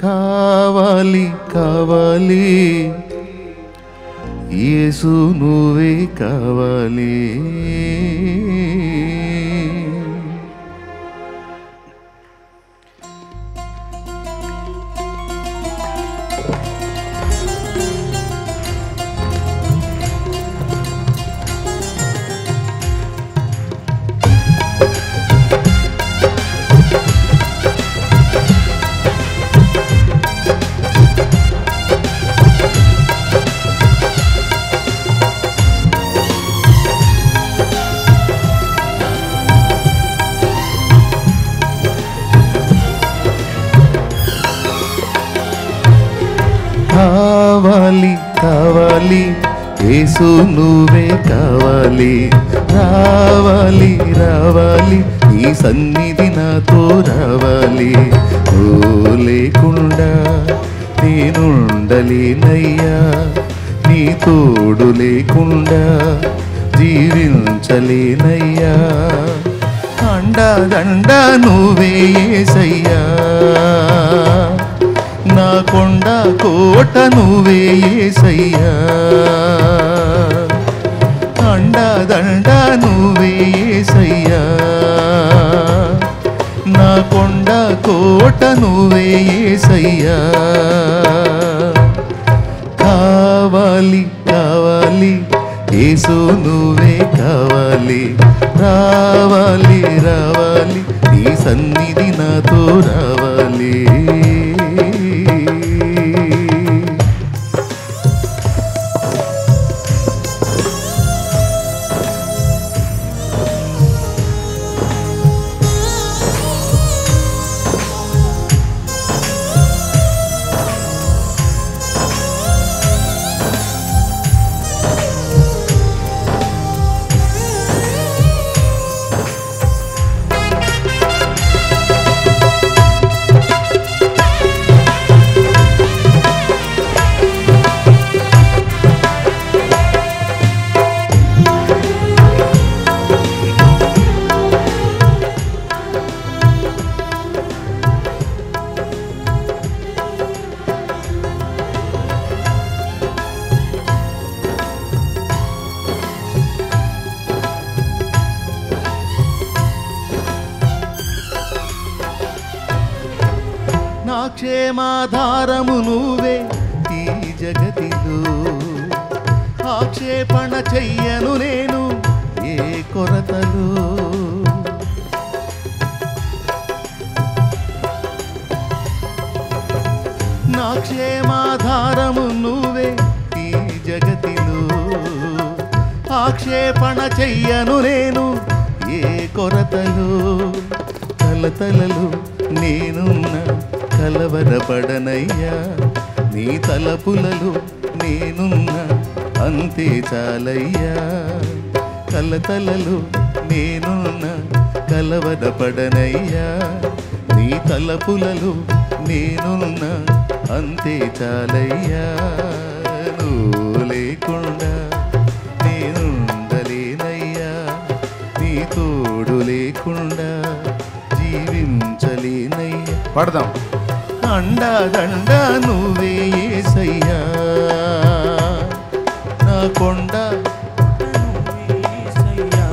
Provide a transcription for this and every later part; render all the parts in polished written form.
కావాలి కావాలి యేసు నువ్వే కావాలి. కావాలి కావాలి యేసు నువ్వే కావాలి. రావాలి రావాలి నీ సన్నిధి నాతో రావాలి. నువ్వు లేకుండా నేనుండలేనయ్యా, నీ తోడు లేకుండా జీవించలేనయ్యా. అండదండ నువ్వే యేసయ్యా, నా కొండ కోట నువ్వే యేసయ్యా. అండదండ నువ్వే యేసయ్యా, నా కొండ కోట నువ్వే యేసయ్యా. కావాలి కావాలి యేసు నువ్వే కావాలి. రావాలి రావాలి నీ సన్నిధి నాతో రావాలి. నా క్షేమాధారము నువ్వే ఈ జగతిలో, ఆక్షేపణ చెయ్యను నేను ఏ కొరతలు. నా క్షేమాధారము నువ్వే ఈ జగతిలో, ఆక్షేపణ చెయ్యను నేను ఏ కొరతలు. కలతలలు నేనున్నా కలవరపడనయ్యా, నీ తలపులలో నేనున్నా అంతే చాలయ్యా. కలతలలో నేనున్నా కలవరపడనయ్యా, నీ తలపులలో నేనున్నా అంతే చాలయ్యా. నువ్వు లేకుండా నేనుండలేనయ్యా, నీ తోడు లేకుండా జీవించలేనయ్యా. పడదాం. అండదండ నువ్వే యేసయ్యా, నా కొండ నువ్వే యేసయ్యా.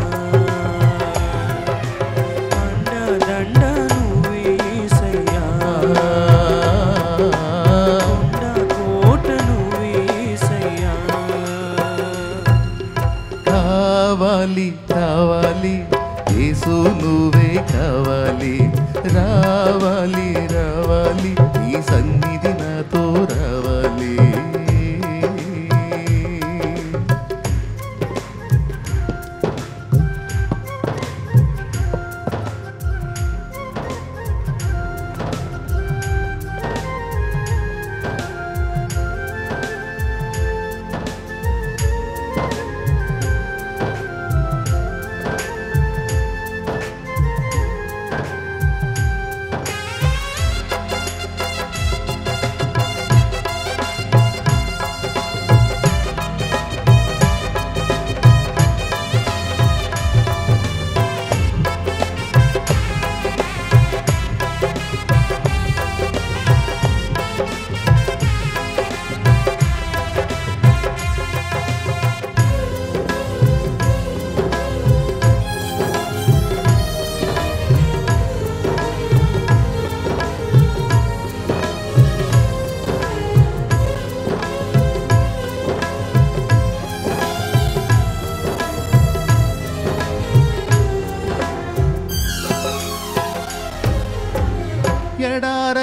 అండదండ నువ్వే యేసయ్యా, కొండ కోట నువ్వే యేసయ్యా. కావాలి కావాలి యేసు నువ్వే కావాలి. రావాలి రావాలి నీ సన్నిధి నాతో రావాలి.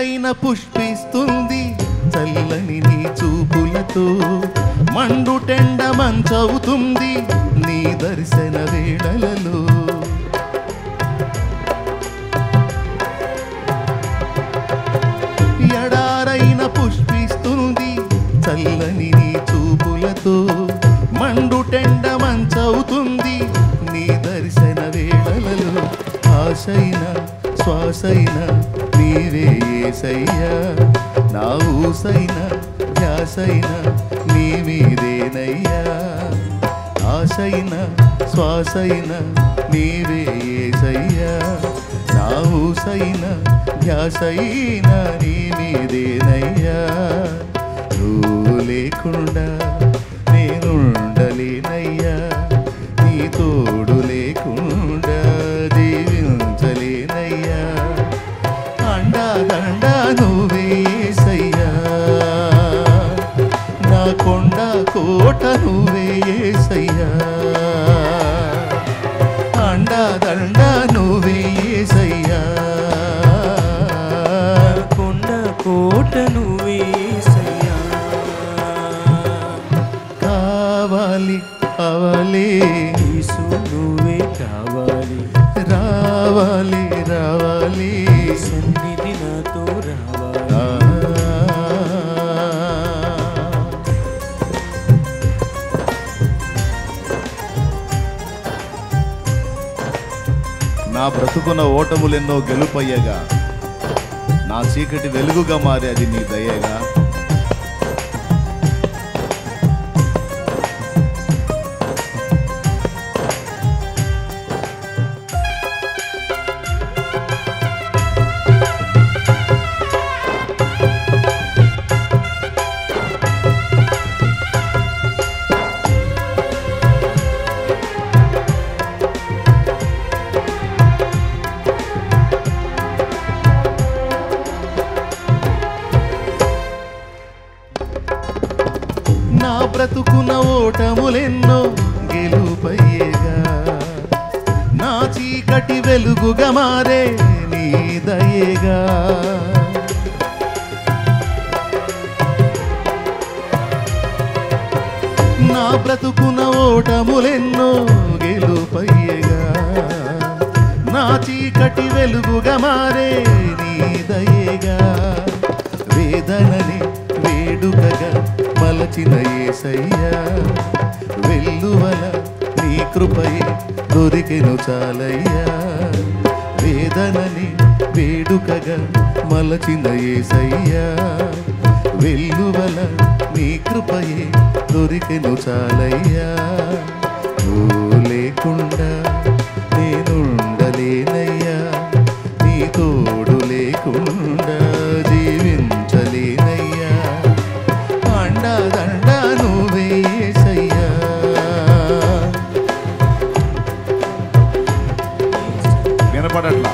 ఎడారైన పుష్పిస్తుంది చల్లని నీ చూపులతో, మండుటెండ మంచవుతుంది నీ దర్శన వేళలలో. ఎడారైన పుష్పిస్తుంది చల్లని నీ చూపులతో, మండుటెండ మంచవుతుంది నీ దర్శన వేళలలో. ఆశైన శ్వాసైన నీవే యేసయ్యా, నా ఊసైన ధ్యాసైన నీ మీదేనయ్యా. ఆశైన శ్వాసైన నీవే యేసయ్యా, నా ఊసైన ధ్యాసైన నీ మీదేనయ్యా. నువ్వు లేకుండా నేనుండలేనయ్యా, నీ తోడు లేకుండా జీవించలేనయ్యా. అండా దండా నువ్వే యేసయ్యా, నా కొండ కోట నువ్వే యేసయ్యా. అండా దండా నువ్వే యేసయ్యా, కొండ కోట నువ్వే యేసయ్యా. కావాలి కావాలి యేసు నువ్వే కావాలి, రావాలి రావాలి సన్నిధి నాతో రావాలి. నా బ్రతుకున్న ఓటములెన్నో గెలుపయ్యగా, నా చీకటి వెలుగుగా మారి అది నీ దయగా. నా బ్రతుకున్న ఓటములెన్నో గెలుపయ్యేగా, నా చీకటి వెలుగుగా మారే నీ దయేగా. నా బ్రతుకున్న ఓటములెన్నో గెలుపయ్యేగా, నా చీకటి వెలుగుగా మారే నీ దయేగా. వేదనని వేడుకగా మలచిన యేసయ్యా, వెల్లువల నీ కృపయే దొరికెను చాలయ్యా. వేదనని వేడుకగా మలచిన యేసయ్యా, వెల్లువల నీ కృపయే దొరికెను చాలయ్యా. నువ్వు లేకుండా నేనుండలేనయ్యా, నీ తోడు లేకుండా జీవించలేనయ్యా. అండా దండా నువ్వే యేసయ్యా, వినపడట్లా.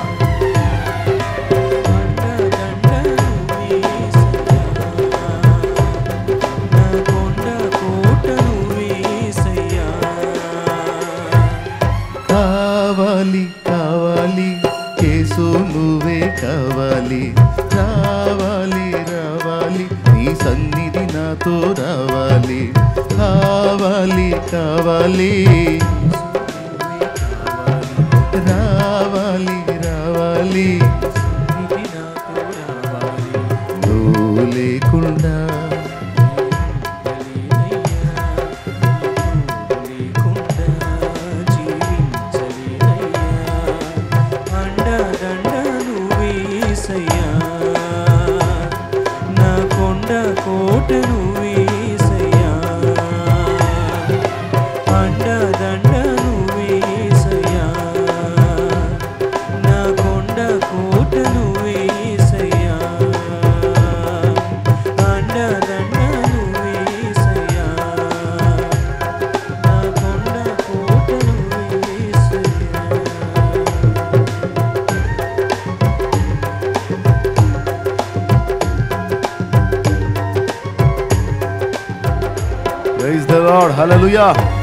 కావాలి కావాలి యేసు నువ్వే కావాలి, రావాలి రావాలి నీ సన్నిధి నాతో రావాలి. కావాలి కావాలి రావాలి రావాలి, నువ్వు లేకుండా కోట నువ్వే యేసయ్యా, అండ దండ నువ్వే యేసయ్యా. నా కొండ కోట నువ్వే యేసయ్యా, అండ దండ నువ్వే యేసయ్యా. నా కొండ కోట నువ్వే యేసయ్యా. Praise the Lord. Hallelujah.